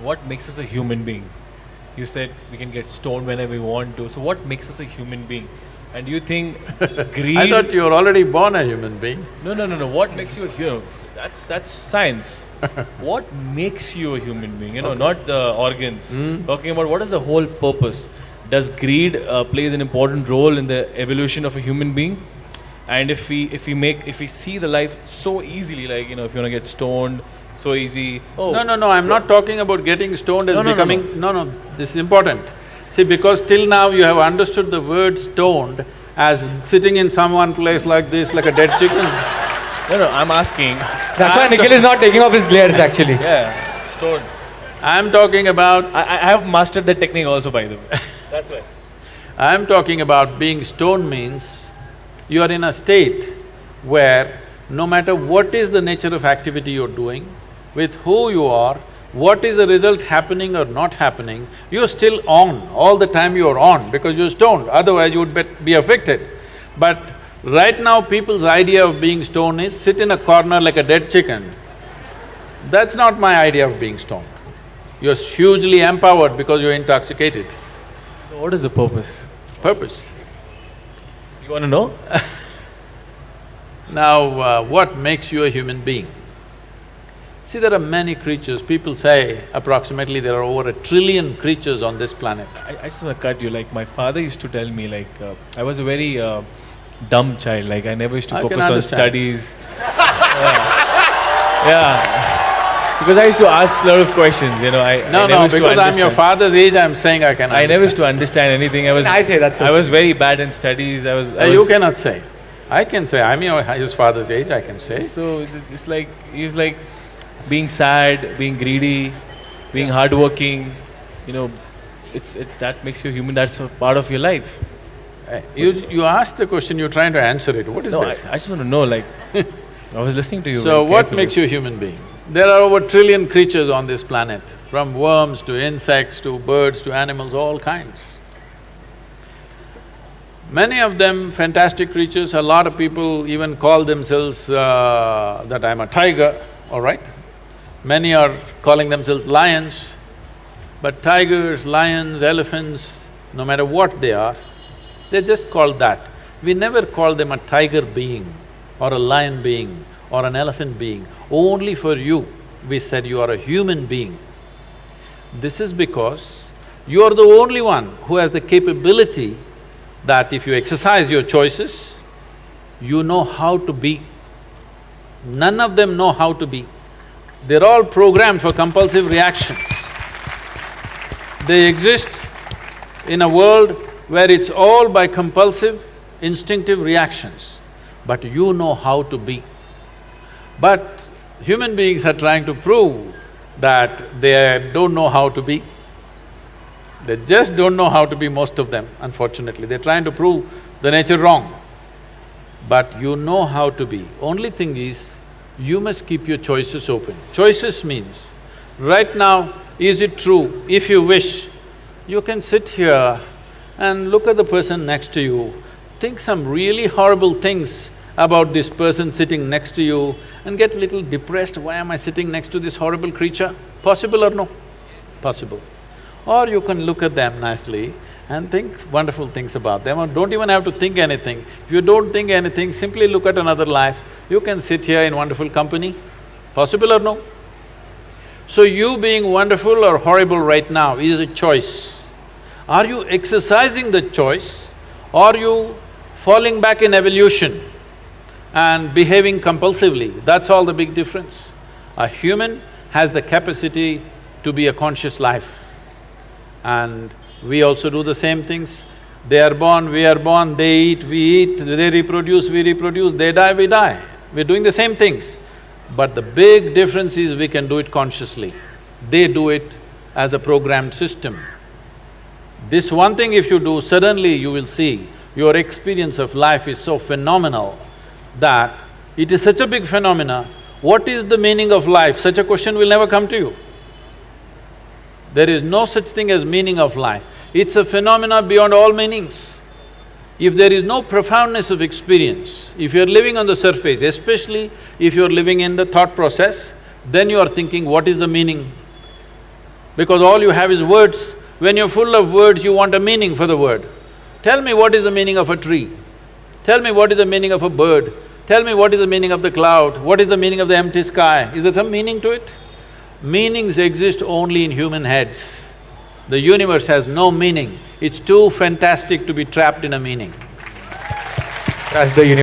What makes us a human being? You said we can get stoned whenever we want to. So what makes us a human being? And you think greed? I thought you were already born a human being. No. What makes you a human? That's science. What makes you a human being? Not the organs. Talking about what is the whole purpose. Does greed plays an important role in the evolution of a human being? And if we see the life so easily, like if you want to get stoned, so easy. Oh No, I'm not talking about getting stoned as becoming… No. No, this is important. See, because till now you have understood the word stoned as sitting in someone place like this, like a dead chicken. No, I'm asking. That's why Nikhil is not taking off his glares actually. Yeah, stoned. I'm talking about… I have mastered that technique also, by the way. That's why. I'm talking about being stoned means you are in a state where no matter what is the nature of activity you're doing, with who you are, what is the result happening or not happening, you're still on, all the time you're on because you're stoned, otherwise you would be affected. But right now people's idea of being stoned is sit in a corner like a dead chicken. That's not my idea of being stoned. You're hugely empowered because you're intoxicated. So what is the purpose? Purpose. You want to know? Now, what makes you a human being? See, there are many creatures. People say approximately there are over 1 trillion creatures on this planet. I just want to cut you. Like my father used to tell me, I was a very dumb child. Like I never used to focus on studies. Yeah. Because I used to ask a lot of questions. No, because I'm your father's age, I'm saying I can understand. I never used to understand anything. I say that's okay. I was very bad in studies. You cannot say. I can say, I'm his father's age, I can say. So it's like, he's like being sad, being greedy, being hardworking, that makes you human, that's a part of your life. You asked the question, you're trying to answer it, what is this? I just want to know, I was listening to you. So what makes you a human being? There are over 1 trillion creatures on this planet, from worms to insects to birds to animals, all kinds. Many of them fantastic creatures, a lot of people even call themselves that I'm a tiger, all right? Many are calling themselves lions, but tigers, lions, elephants, no matter what they are, they're just called that. We never call them a tiger being or a lion being or an elephant being. Only for you, we said you are a human being. This is because you are the only one who has the capability that if you exercise your choices, you know how to be. None of them know how to be. They're all programmed for compulsive reactions. They exist in a world where it's all by compulsive, instinctive reactions, but you know how to be. But human beings are trying to prove that they don't know how to be. They just don't know how to be, most of them, unfortunately. They're trying to prove the nature wrong. But you know how to be. Only thing is, you must keep your choices open. Choices means, right now, is it true? If you wish, you can sit here and look at the person next to you, think some really horrible things about this person sitting next to you and get little depressed, why am I sitting next to this horrible creature? Possible or no? Possible. Or you can look at them nicely and think wonderful things about them, or don't even have to think anything. If you don't think anything, simply look at another life, you can sit here in wonderful company. Possible or no? So you being wonderful or horrible right now is a choice. Are you exercising the choice, or are you falling back in evolution and behaving compulsively? That's all the big difference. A human has the capacity to be a conscious life. And we also do the same things. They are born, we are born, they eat, we eat, they reproduce, we reproduce, they die, we die. We're doing the same things. But the big difference is we can do it consciously. They do it as a programmed system. This one thing if you do, suddenly you will see your experience of life is so phenomenal that it is such a big phenomena. What is the meaning of life? Such a question will never come to you. There is no such thing as meaning of life. It's a phenomena beyond all meanings. If there is no profoundness of experience, if you're living on the surface, especially if you're living in the thought process, then you are thinking, what is the meaning? because all you have is words. When you're full of words, you want a meaning for the word. Tell me what is the meaning of a tree. Tell me what is the meaning of a bird. Tell me what is the meaning of the cloud. What is the meaning of the empty sky? Is there some meaning to it? Meanings exist only in human heads. The universe has no meaning. It's too fantastic to be trapped in a meaning. That's the